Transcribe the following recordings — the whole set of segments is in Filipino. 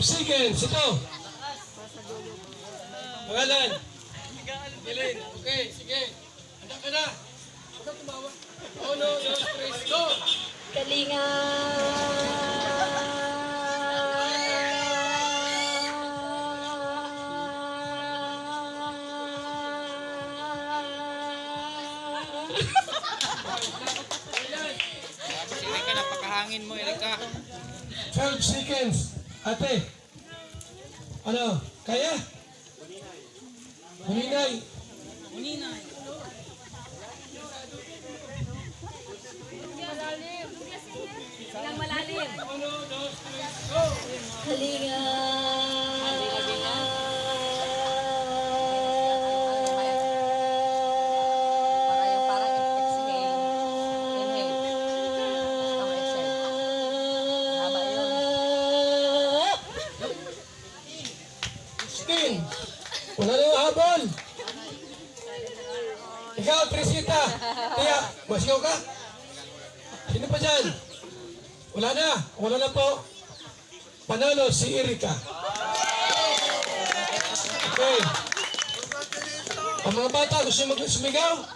seconds. Ito. Pangalan. Gilin. Okay, sige. Handa ka na. Huwag kang tumawa. Oh no, no, stress. Go! Kalinga. Erika, napakahangin mo, Erika. 12 seconds. Ate. Ano? Kaya? Huninay. Uninay. Ilang malalim. Oh no, no, stress. Go! Kalinga. Sting. Wala na yung habol. Ikaw, Trisita. Tiya, masigaw ka? Sino pa dyan? Wala na. Wala na po. Panalo si Erika. Okay. Ang mga bata, gusto nyo sumigaw?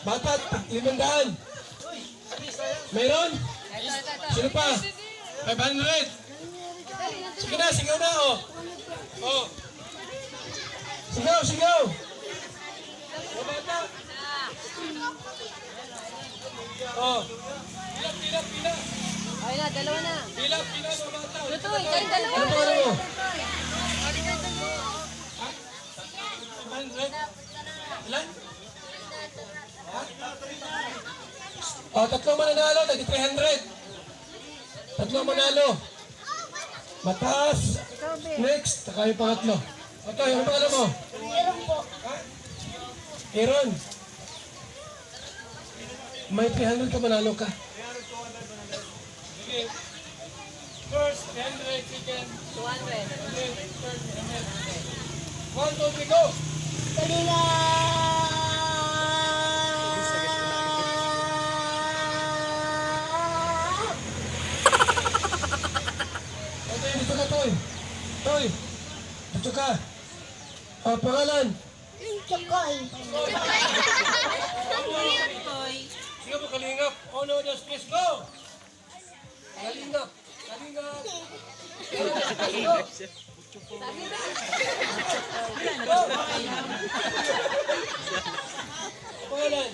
Bata, 500. Mayroon? Sino pa? 500. Sige na, sigaw na, oh. Oh. Sigaw, sigaw. Mga bata. Oh. Pila, pila. Ay na, dalawa na. Pila, pila, mga bata. Lutoy, kayo dalawa. Ano pa mo? 500? Ilan? Oh, tatlong mananalo, tagi 300. Tatlong manalo. Mataas. Next, saka yung pangatlo. Ito, yung pangalan mo? Meron po. Aaron. May 300 ka, manalo ka. Sige. First, 300, second, 200. 1, 2, 3, go! Kalinga. Okay, dito ka, Toy. Toy, dito ka. Oh, pangalan. Chokoy. Sige po, kalingap. Oh no, just please go! Kalingap. Kalingap. Go! Go! Pangalan.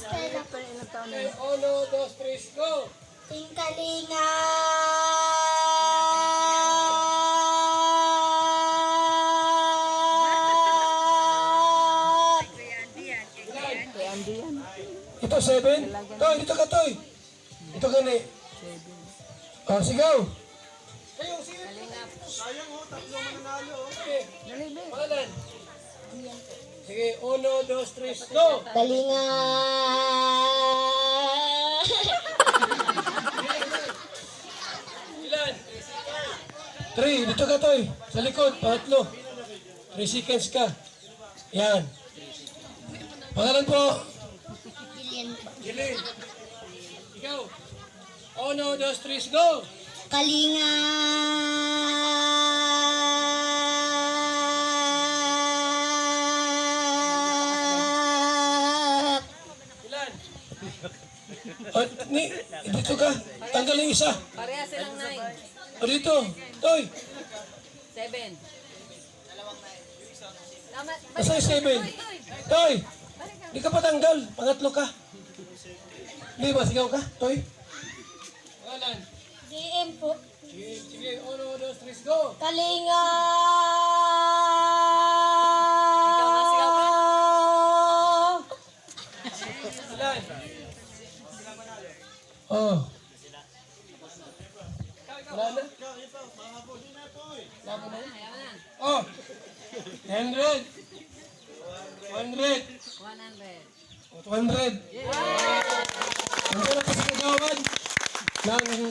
Okay, oh no, just please go! Ting Kalinga. Ito, 7. Toy, dito ka, Toy. Ito gani. Oh, sigaw. Kayo, sige. Sayang ho, tatlo mananalo. Sige. Pangalan. Sige, 1, 2, 3, go! Kalinga. Ilan? 3, dito ka, Toy. Sa likod, pangatlo. 3 seconds ka. Yan. Pangalan po. Gilin. Ikaw. 1, 2, 3, go! Kalinga. Ilan? Oh, dito ka. Tanggal yung isa. Pareha silang 9. O dito. Toy. 7. Asa yung 7? Toy. Di ka pa tanggal. Pangatlo ka. Di ba? Sigaw ka? Toy. Pangalan. DM po. Sige, sige. 1, 2, 3, go! Kalinga. Ilan? Oh. Wala na? Wala na? Oh. 100. 100. 200. Ang pala kasi kagawad ng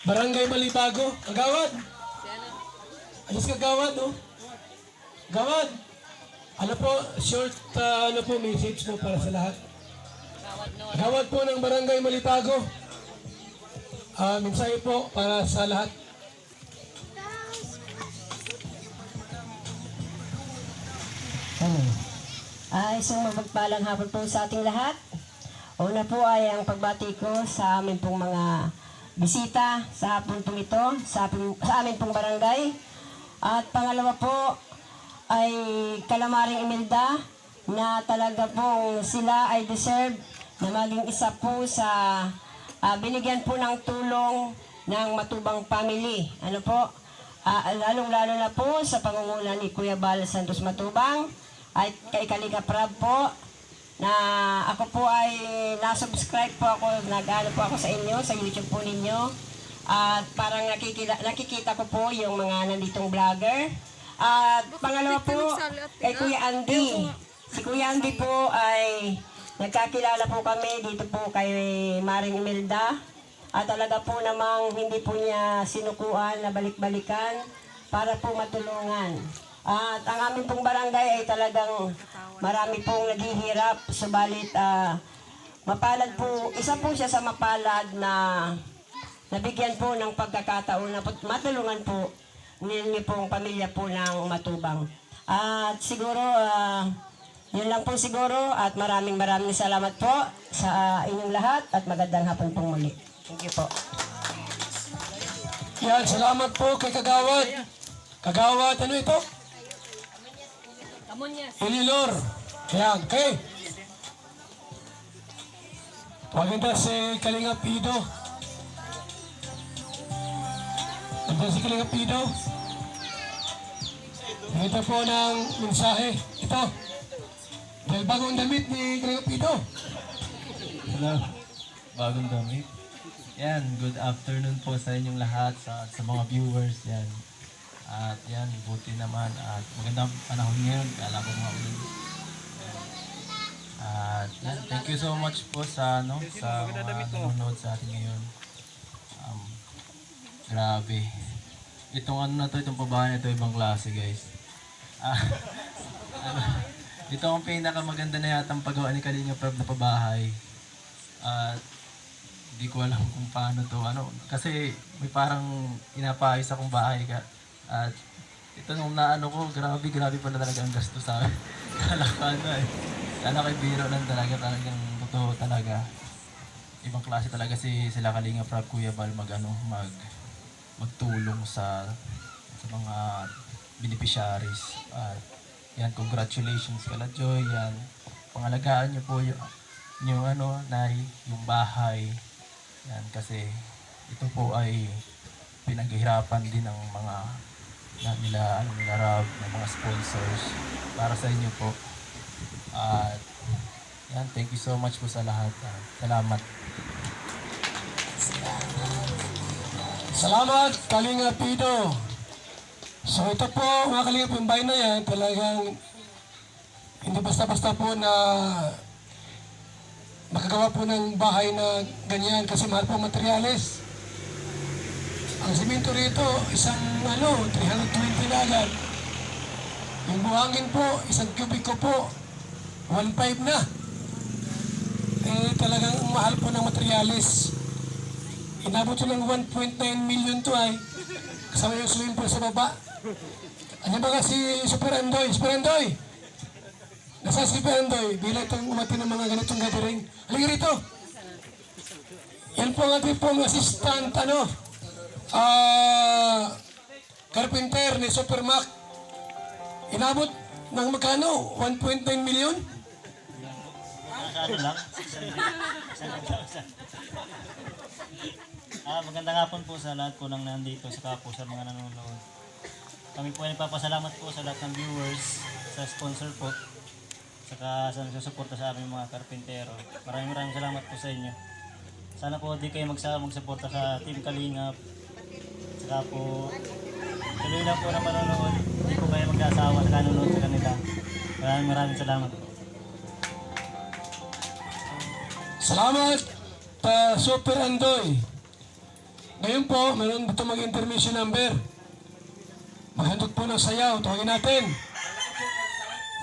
Barangay Malibago. Kagawad. Alas kagawad, no? Gawad. Ano po, short ano po, message po para sa lahat. Gawad po ng Barangay Malibago. Mensahe po para sa lahat. Ano? Isang mapagpalang hapon po sa ating lahat. Una po ay ang pagbati ko sa amin pong mga bisita sa hapon pong ito, sa amin pong barangay. At pangalawa po ay Kalamaring Imelda na talaga pong sila ay deserve na maging isa po sa binigyan po ng tulong ng Matubang Family. Ano po? Lalong-lalo na po sa pangunguna ni Kuya Bal Santos Matubang at kay Kalinga Prab po na ako po ay na-subscribe po ako, nag-ano po ako sa inyo, sa YouTube po ninyo. At parang nakikita ko po yung mga nanditong vlogger. At pangalawa po, kay Kuya Andy. Si Kuya Andy po ay nagkakilala po kami dito po kay Maring Imelda. At talaga po namang hindi po niya sinukuan na balik-balikan para po matulungan. At ang aming pong barangay ay talagang marami pong naghihirap. Subalit mapalad po, isa po siya sa mapalad na nabigyan po ng pagkakataon na matulungan po ninyo pong pamilya po ng Matubang. At siguro, yun lang po siguro at maraming salamat po sa inyong lahat at magandang hapon pong muli. Thank you po. Yan, salamat po kay Kagawad. Kagawad, ano ito? Kamunyas. Elilor. Yan, okay. Maganda si Kalinga Pido. Maganda si Kalinga Pido. Ito po ng mensahe. Ito. Dahil bagong damit ni Kalinga Pido. Hello, bagong damit. Yan, good afternoon po sa inyong lahat, sa mga viewers. Yan. At yan, buti naman. At magandang panahon ngayon. Kala ko mga ulan. At yan, thank you so much po sa mga nanonood sa atin ngayon. Grabe. Itong itong babae na ito, ibang klase guys. Ito ang pinakamaganda na yata ang paggawa ni Kalinga Prab na pabahay. At hindi ko alam kung paano to, kasi may parang inapaayos akong bahay ka. At ito nung naano ko, grabe pala talaga ang gasto sa akin. Kala kay biro lang talagang totoo talaga. Ibang klase talaga sila Kalinga Prab, Kuya Bal magtulong sa mga beneficiaries. At yan, congratulations kala Joy, yan. Pangalagaan niyo po yung Nay, yung bahay. Yan, kasi ito po ay pinaghihirapan din ng mga nila Rab, ng mga sponsors para sa inyo po. At yan, thank you so much po sa lahat. Salamat. Salamat, Kalinga Pido. So ito po, mga Kalinga, yung bahay na yan, talagang hindi basta-basta po na makagawa po ng bahay na ganyan kasi mahal po materyales. Ang simento rito, isang 320 na agad. Yung buhangin po, isang kubiko po, 1.5 na. Talagang mahal po ng materyales. Inabot ko ng 1.9 million to ay kasama yung swimming pool sa baba. Ano ba si Super Andoy? Super Andoy! Nasa si Super Andoy, bilang itong umati ng mga ganitong gathering. Halika rito! Yan po ang ating pong assistant, carpenter ni Super Mac. Inabot ng magkano? 1.9 million? Lang. Magandang hapon po sa lahat po ng nandito, saka po sa mga nanonood. Kami po ay nagpapasalamat po sa lahat ng viewers, sa sponsor po, saka sa nagsusuporta sa aming mga karpintero. Maraming salamat po sa inyo. Sana po di kayo magsuporta sa Team Kalingap. Saka po, tuloy lang po na manonood. Hindi po kayo mag-asawa sa nanonood sa kanila. Maraming salamat po. Salamat, Super Andoy. Ngayon po, meron dito mag-intermission number. Maghandog po ng sayaw. Tawagin natin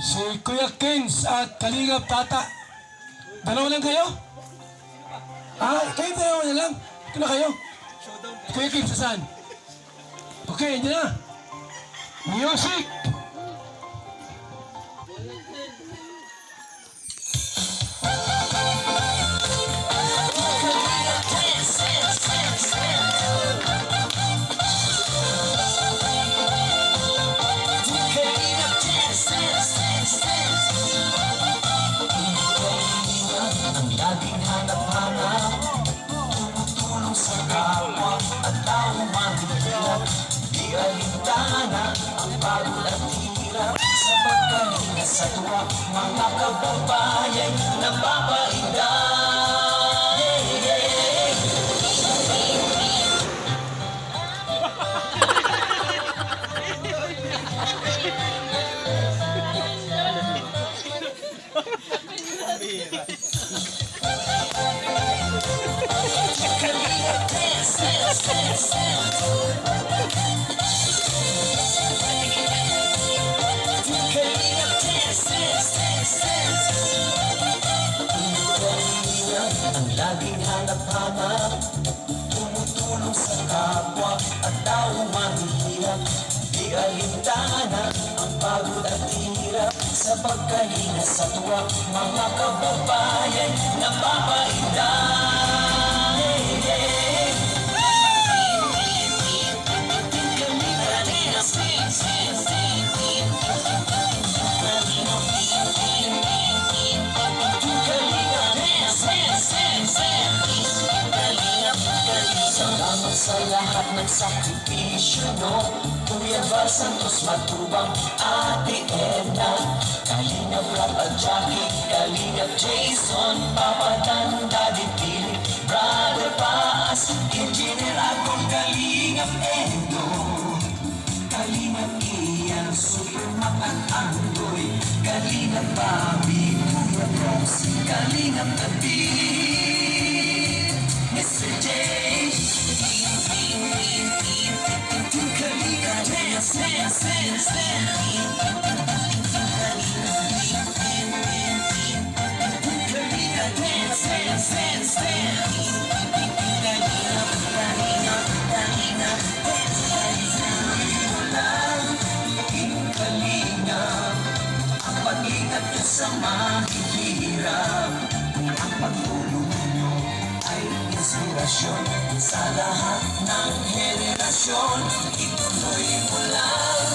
si Kuya Kens at Kalingap Tata. Dalawa lang kayo? Kayo dalawa na lang. Ito na kayo. Kuya Kens, saan? Okay, hindi na. Music! hanap-hanap, tumutulong sa kapwa at tao mahihirap. Di alintana ang pagod at hirap sa pagkalinga sa tuwa, mga kababayan napapainda. Ang laging hanap-hanap, tumutulong sa kapwa at tao mahihirap. Di alintana ang pagod at hirap sa pagkalinga sa tuwa, mga kababayan napapainda. Salamat sa lahat ng sakripisyo, no? Kuya Val Santos Matubang, Ate Edna, Kalingap Rap at Jackie, Kalingap Jason, Papa Dan, Daddy Pili, Brother Paas, Engineer Agong, Kalingap Edo, Kalingap Ian, Supermac at Andoy, Kalingap Bobby, Kuya Bronx, Kalingap David, Mr. J. Ang pag-ingat nyo sa mahihirap, ang pagtulong nyo ay inspirasyon sa lahat ng henerasyon. Ituloy mo lang,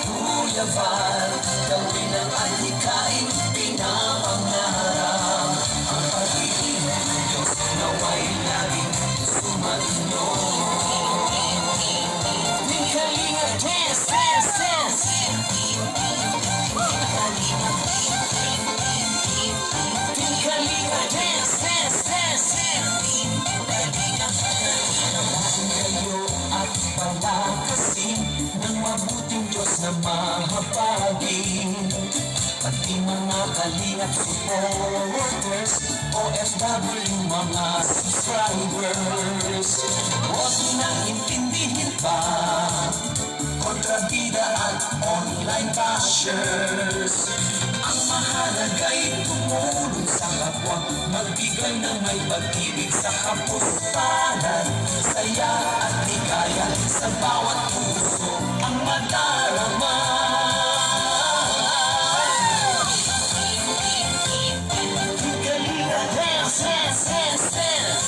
Kuya Val, gawin ang adhikain, pinapangarap. Ang pag-ibig ng Diyos naway laging sumainyo. Kalinga, dance, dance, dance. Kalinga, dance, dance, dance. Kayo at palakasin ng mabuting Diyos na mahabagin. Pati mga kalingap supporters, OFW mga subscribers, huwag nang intindihin pa kontrabida at online bashers. Ang mahalaga'y tumulong sa kapwa, magbigay ng may pag-ibig sa kapustanan, saya at ligaya sa bawat puso ang madarama. Kalinga, dance, dance, dance, dance.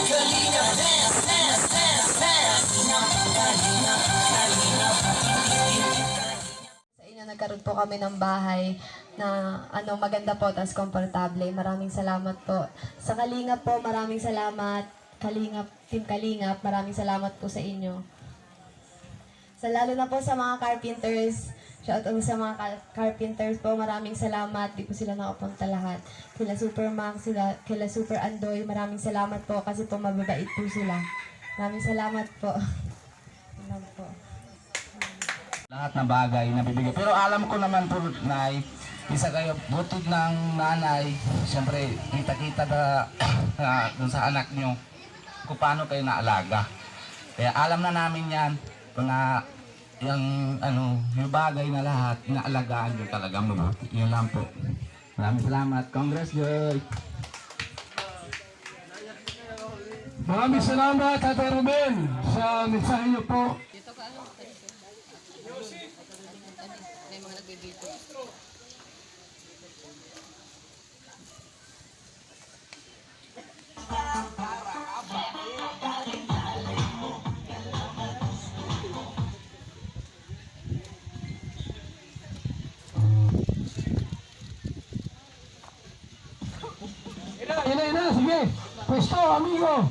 Kalinga, dance, dance, dance, dance. Kalinga, Kalinga. Sa inyo nagkaroon po kami ng bahay na maganda po, tas komportable. Maraming salamat po. Sa Kalingap po, maraming salamat. Kalingap, Team Kalingap, maraming salamat po sa inyo. Sa lalo na po sa mga carpenters, shout out sa mga carpenters po, maraming salamat. Di po sila nakapunta lahat. Kila Super Max, kila Super Andoy, maraming salamat po kasi po mababait po sila. Maraming salamat po. Alam po. Lahat na bagay na bibigay. Pero alam ko naman po, Nay, isa kayo butod ng nanay, siyempre kita-kita dun sa anak nyo kung paano kayo naalaga. Kaya alam na namin yan, mga yung bagay na lahat, inaalagaan nyo talagang mabuti. Yun lang po. Maraming salamat. Congress, Joy! Maraming salamat, Tatay Ruben, sa mensahe niyo po. May mga nagbibito. Sige, pwesto, amigo.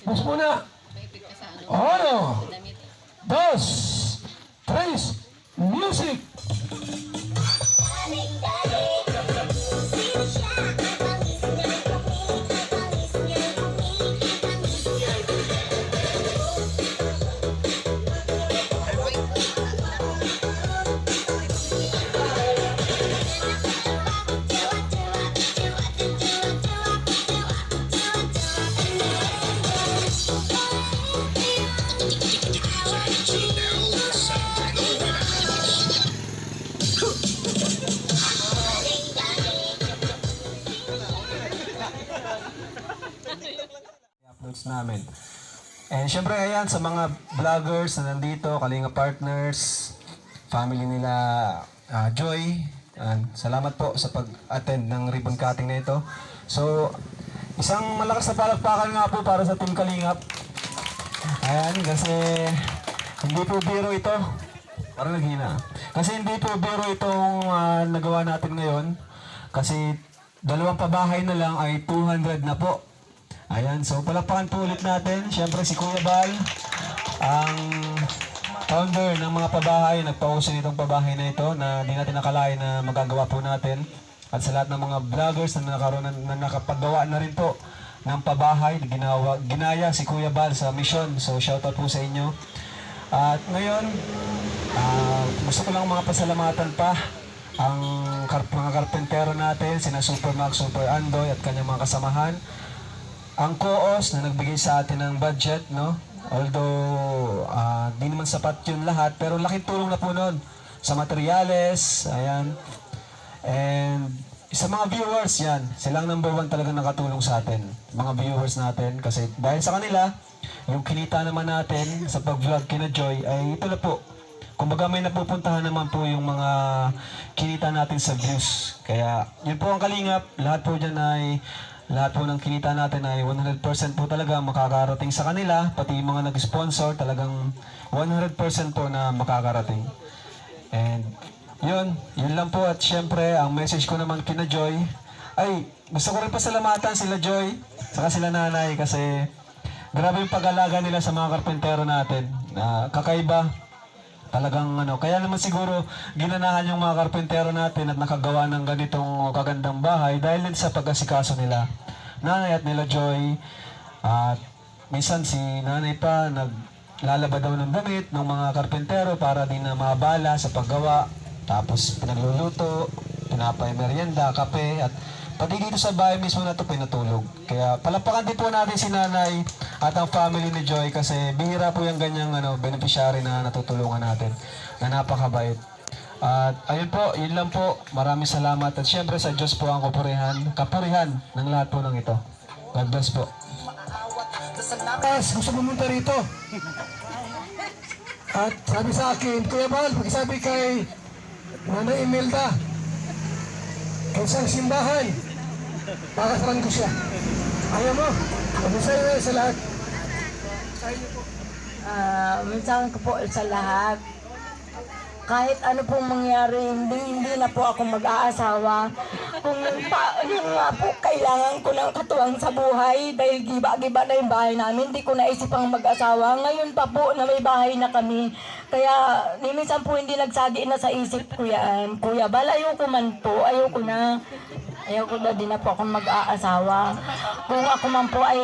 Mas muna. Maipit ka sa ano. Uno, Damit. dos, tres, music! uploads namin. And syempre ayan sa mga vloggers na nandito, Kalinga Partners, family nila Joy, salamat po sa pag-attend ng ribbon cutting na ito. So, isang malakas na palakpakan nga po para sa Team Kalingap. Ayan, kasi hindi po biro ito. Parang naghina. Kasi hindi po biro itong nagawa natin ngayon. Kasi dalawang pabahay na lang ay 200 na po. Ayan, so palakpakan po ulit natin. Siyempre si Kuya Bal, ang founder ng mga pabahay, nagpauso nitong pabahay na ito na di natin nakalain na magagawa po natin. At sa lahat ng mga vloggers na nakapagawa na rin po ng pabahay, ginaya si Kuya Bal sa mission. So shoutout po sa inyo. At ngayon, gusto ko lang mga pasalamatan pa ang mga karpentero natin, sina Super Max, Super Andoy at kanyang mga kasamahan. Ang COOS na nagbigay sa atin ng budget, no? Although di naman sapat yun lahat, pero laking tulong na po nun sa materyales, ayan. And sa mga viewers, yan, silang number 1 talaga nakatulong sa atin, mga viewers natin, kasi dahil sa kanila, yung kinita naman natin sa pag-vlog kina Joy ay ito na po. Kumbaga may napupuntahan naman po yung mga kinita natin sa views. Kaya yun po ang Kalingap, lahat po dyan ay lahat po ng kinita natin ay 100% po talaga makakarating sa kanila, pati yung mga nag-sponsor talagang 100% po na makakarating. And yun lang po. At syempre, ang message ko naman kina Joy, ay gusto ko rin pasalamatan sila Joy, saka sila nanay kasi grabe yung pag-alaga nila sa mga karpentero natin. Kakaiba. Talagang kaya naman siguro ginanahan yung mga karpentero natin at nakagawa ng ganitong kagandang bahay dahil din sa pag-asikaso nila. Nanay at nila Joy. At minsan si nanay pa naglalaba daw ng damit ng mga karpentero para din na mabala sa paggawa. Tapos pinagluluto, pinapay merienda, kape at pati dito sa bahay mismo na ito pinatulog. Kaya palapakan din po natin si nanay at ang family ni Joy kasi bihira po yung ganyang beneficiary na natutulungan natin na napakabait. At ayun po, yun lang po. Maraming salamat at syempre sa Diyos po ang kapurihan ng lahat po ng ito. God bless po. Gusto pumunta rito. At sabi sa akin, Kuya Bal, pakisabi kay Nanay Imelda, kay isang simbahan, pakasaran ko siya. Ayaw mo? Mabusayo sa lahat. Minsan ko po sa lahat, kahit ano pong mangyari, hindi na po ako mag-aasawa. Kung yun nga po, kailangan ko ng katuwang sa buhay dahil giba-giba na yung bahay namin, hindi ko naisipang mag-asawa. Ngayon pa po na may bahay na kami. Kaya minsan po hindi nagsagi na sa isip ko yan. Kuya Bal, ayoko man po, ayoko na din na po akong mag-aasawa. Kung ako man po ay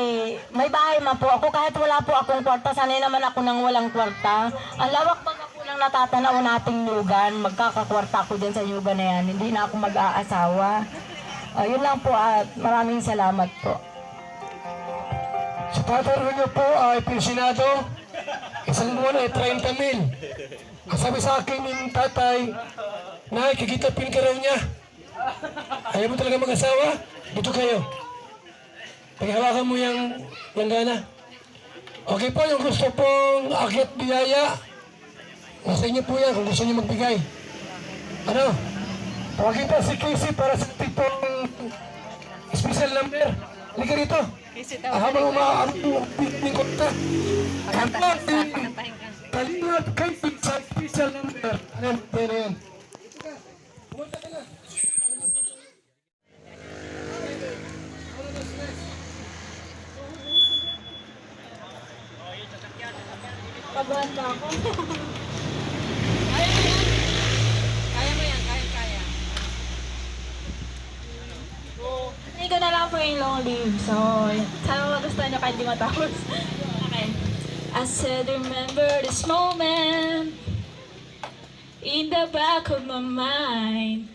may bahay man po ako, kahit wala po akong kwarta, sanay naman ako ng walang kwarta. Ang lawak baga po ng natatanaw nating nyugan, magkakakwarta ako din sa nyugan na yan, hindi na ako mag-aasawa. Yun lang po at maraming salamat po. Sa tataro niyo po ay pensionado, isang buwan ay 30,000. Kasabi sa akin yung tatay, na kikitapin ka raw niya. Ayaw mo talaga mag-asawa? Dito kayo. Paghawakan mo yung langgana. Okay po, yung gusto pong akyat biyaya, nasa inyo po yan kung gusto niyo magbigay. Ano? Tawagin pa si Casey para sa tipong special number. Halika rito. Habang umaabot ng konta. Kantan din. Kalingap Casey sa special number. Ano yan? Pumunta ka na. long live. So, sana magustuhan nyo kahit di matapos. Okay. I said, remember this moment in the back of my mind.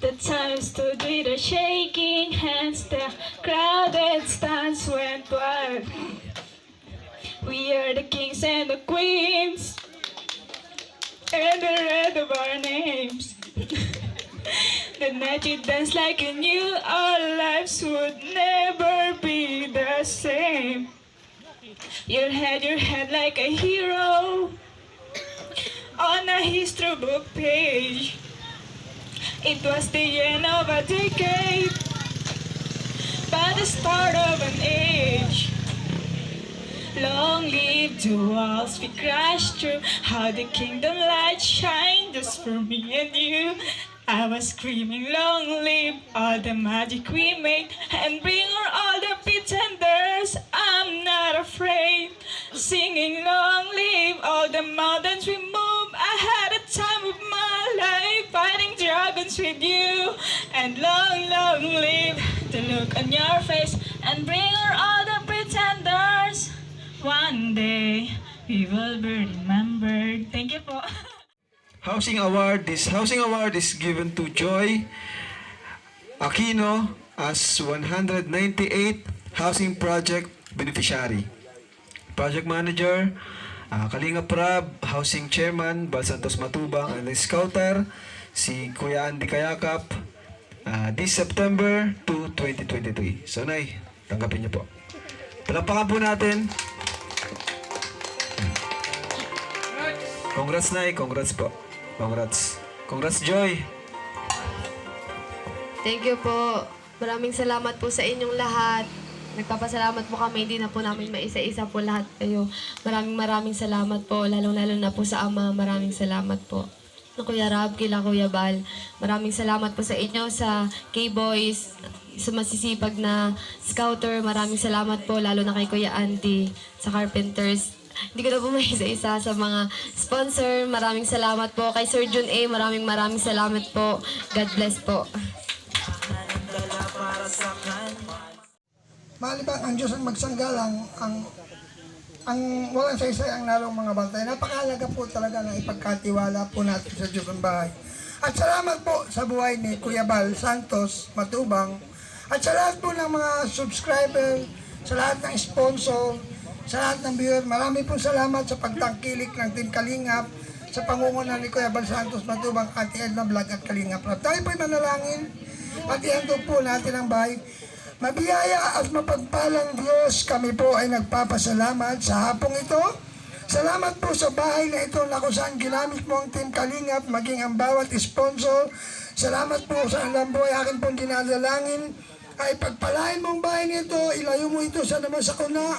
The time stood with our shaking hands, the crowded stands went wild. We are the kings and the queens, and the red of our names. The night you danced like you knew our lives would never be the same. Your head like a hero on a history book page. It was the end of a decade, but the start of an age. Long live the walls we crashed through, how the kingdom light shined just for me and you. I was screaming, long live all the magic we made, and bring her all the pretenders, I'm not afraid. Singing, long live all the mountains we moved, I had a time of my life, fighting dragons with you. And long, long live the look on your face, and bring her all the pretenders. One day, we will be remembered. Thank you po. Housing award. This housing award is given to Joy Aquino as 198 housing project beneficiary. Project manager, Kalinga Prab, housing chairman, Bal Santos Matubang, and the scouter, si Kuya Andy Kayakap, this September 2, 2023. So, Nay, tanggapin niyo po. Palakpakan po natin. Congrats, Nay. Congrats po. Congrats. Congrats, Joy. Thank you po. Maraming salamat po sa inyong lahat. Nagpapasalamat po kami, hindi na po namin maisa-isa po lahat kayo. Maraming salamat po, lalong-lalo na po sa Ama. Maraming salamat po. Kuya Rab, kila Kuya Bal. Maraming salamat po sa inyo, sa K-Boys, sa masisipag na scouter. Maraming salamat po, lalo na kay Kuya Auntie, sa Carpenters. Hindi ko na po may isa-isa sa mga sponsor. Maraming salamat po. Kay Sir Jun A, maraming salamat po. God bless po. Malibang ang Diyos ang magsanggalang, ang walang saysay ang narong mga bantay. Napakahalaga po talaga na ipagkatiwala po natin sa Diyos ang bahay. At salamat po sa buhay ni Kuya Bal Santos Matubang. At sa lahat po ng mga subscriber, sa lahat ng sponsor, sa lahat ng viewer, marami pong salamat sa pagtangkilik ng Team Kalingap sa pangunguna ni Kuya Bal Santos Matubang, Ate Edna Vlog at Kalingap. Tayo po'y manalangin at ihandog po natin ang bahay. Mabiyaya at mapagpalang Diyos, kami po ay nagpapasalamat sa hapong ito. Salamat po sa bahay na ito na kung saan ginamit mo ang Team Kalingap, maging ang bawat sponsor. Salamat po sa alam po ay akin pong dinadalangin. Ay pagpalain mo ang bahay nito, ilayo mo ito sa naman sa kuna.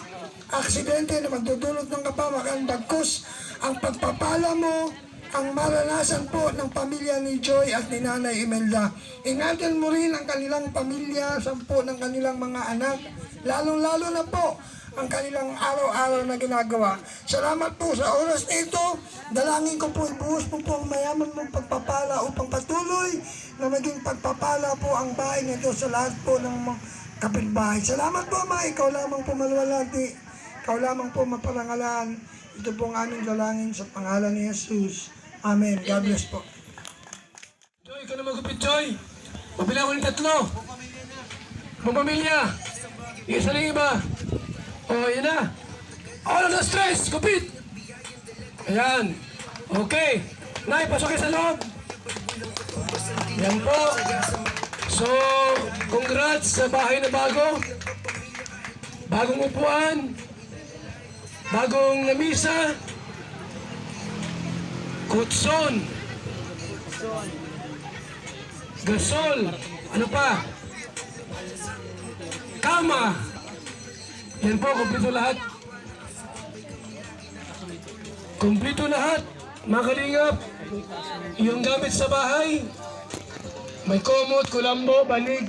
Aksidente na magdudulot ng kapamakan, bagkus ang pagpapala mo, ang maranasan po ng pamilya ni Joy at ni Nanay Imelda. Ingatan mo rin ang kanilang pamilya, sampo ng kanilang mga anak, lalong-lalo na po ang kanilang araw-araw na ginagawa. Salamat po sa oras na ito. Dalangin ko po, ibuhos mo po ang mayaman mong pagpapala upang patuloy na maging pagpapala po ang bahay nito sa lahat po ng mga kapitbahay. Salamat po, Ma. Ikaw lamang po maluwalhati. Ikaw lamang po maparangalan. Ito po ang aming dalangin sa pangalan ni Jesus. Amen. God bless po. Joy, ikaw na magupit, Joy. Mabilang ko ng 3. Mga pamilya. Isa na iba. O, yan na. All of the stress. Kupit. Ayan. Okay. Nay, pasok kayo sa loob. Yan po. So, congrats sa bahay na bago. Bagong upuan. Bagong lamisa. Kutson. Gasol. Ano pa? Kama. Yan po, kumpleto lahat. Kumpleto lahat. Mga kalingap, yung gamit sa bahay, may komot, kulambo, banig,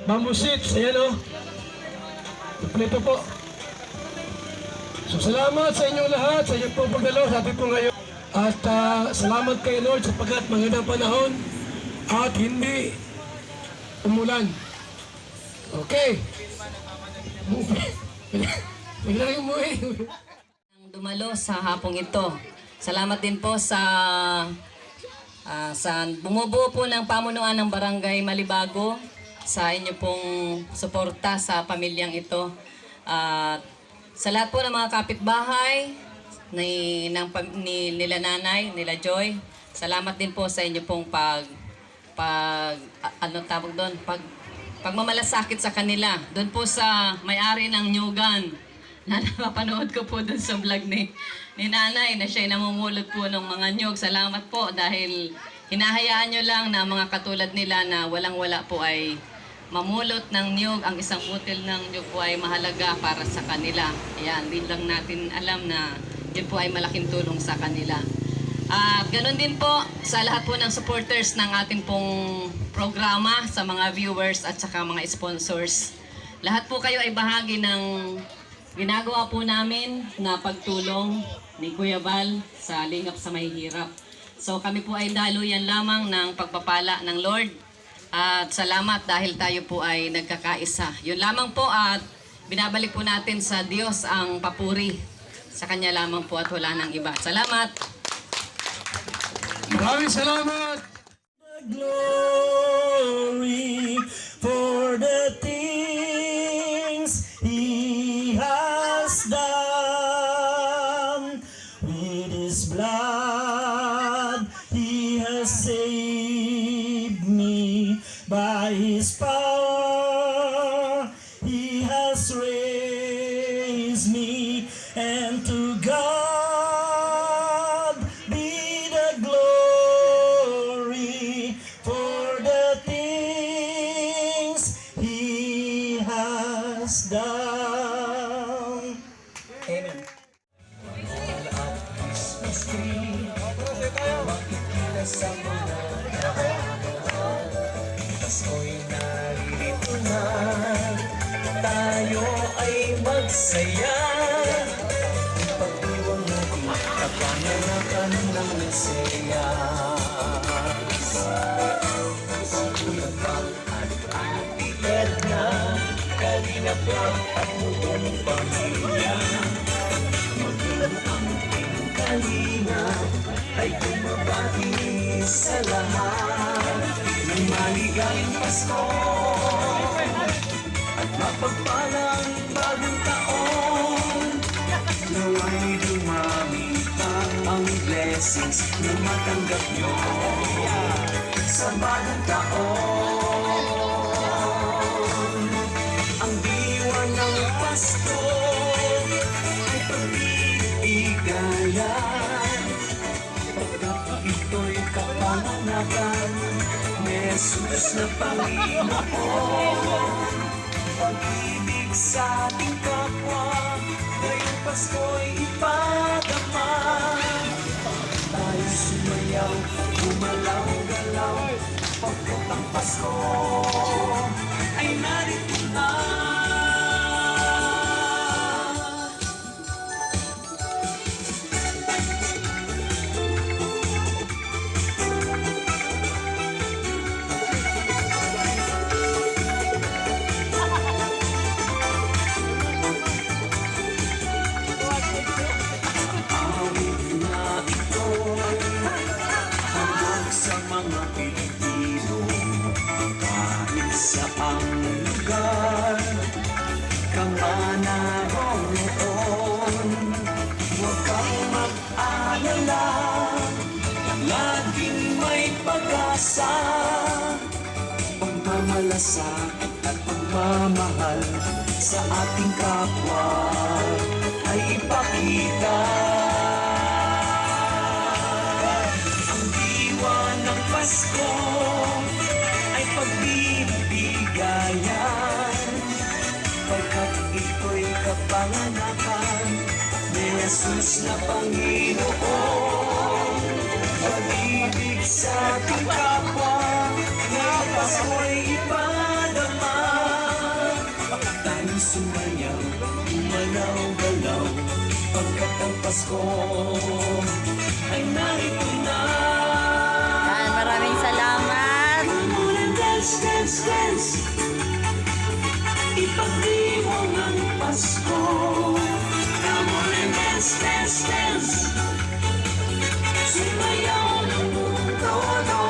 bamboo seats, ayan o. Kumpleto po. So salamat sa inyong lahat, sa inyong pong pagdalaw sa ating po ngayon. At salamat kay Lord sapagkat magandang panahon at hindi umulan. Okay. Bigla rin umuwi. Dumalo sa hapong ito. Salamat din po sa bumubuo po ng pamunuan ng Barangay Malibago sa inyo pong suporta sa pamilyang ito. Sa lahat po ng mga kapitbahay nila nanay, nila Joy, salamat din po sa inyo pong pagmamalasakit sa kanila. Doon po sa may-ari ng Nyugan, na napapanood ko po doon sa vlog ni nanay na siya'y namumulot po ng mga nyug. Salamat po dahil hinahayaan nyo lang na mga katulad nila na walang-wala po ay mamulot ng nyug. Ang isang butil ng nyug po ay mahalaga para sa kanila. Ayan, din lang natin alam na yun po ay malaking tulong sa kanila. At ganun din po sa lahat po ng supporters ng ating pong programa, sa mga viewers at saka mga sponsors. Lahat po kayo ay bahagi ng ginagawa po namin na pagtulong ni Kuya Val sa Lingap sa Mahihirap. So kami po ay daluyan lamang ng pagpapala ng Lord. At salamat dahil tayo po ay nagkakaisa. Yun lamang po at binabalik po natin sa Diyos ang papuri. Sa Kanya lamang po at wala nang iba. Salamat! Maraming salamat! Glory for the things He has done. With His blood He has saved me. By His power He has raised me. And to God be the glory for the things He has done. Amen. Christmas tree, makikita sa mga kawan. Pasko'y naririto na, tayo ay magsaya. Ipagdiwang natin kapanganakan ng Mesiyas. Kulabang at anipilad na, kalinap lang ang buong pamilya. Maging ang kalinap ay bumabati sa lahat ng maligayang Pasko at mapagpalang bagong taon. Nawa'y dumami pa ang blessings na matanggap nyo sa bagong taon. Ang diwa ng Pasko ay pag-ibigayan, pagkat ito'y kapanganakan ni Jesus na Panginoon. Pag-ibig sa ating kapwa, ngayong Pasko'y ipadama. Tayo sumayaw, gumalaw-galaw, pagkat ang Pasko ay narito na. Mga Pilipino, kahit saang lugar ka man naroon, huwag kang mag-alala, laging may pag-asa. Pagmamalasakit at pagmamahal sa ating kapwa ay ipakita. Pasko ay pagbibigayan, pagkat ito'y kapanganakan ni Jesus na Panginoon. Pag-ibig sa ating kapwa, ngayong Pasko'y ipadama. Tayo sumayaw, umalaw-galaw, pagkat ang Pasko ay narito na. Maraming salamat. Dance, dance, dance ipagdiwang ang Pasko. Come on and dance, dance, dance. Sumayaw ng mundo, no.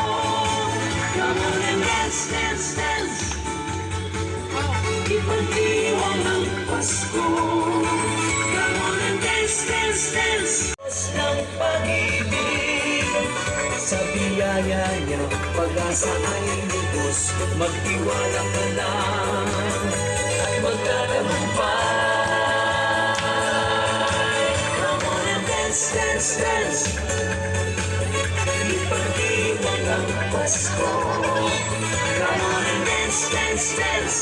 Come on and dance, dance, dance. Ipagdiwang ang Pasko. Come on and dance, dance, dance. Ng pag-ibig, sa biyaya niya, pag-asa ay lubos. Magtiwala ka lang at magtatagumpay. Come on and dance, dance, dance. Ipagdiwang ang Pasko. Come on and dance, dance, dance.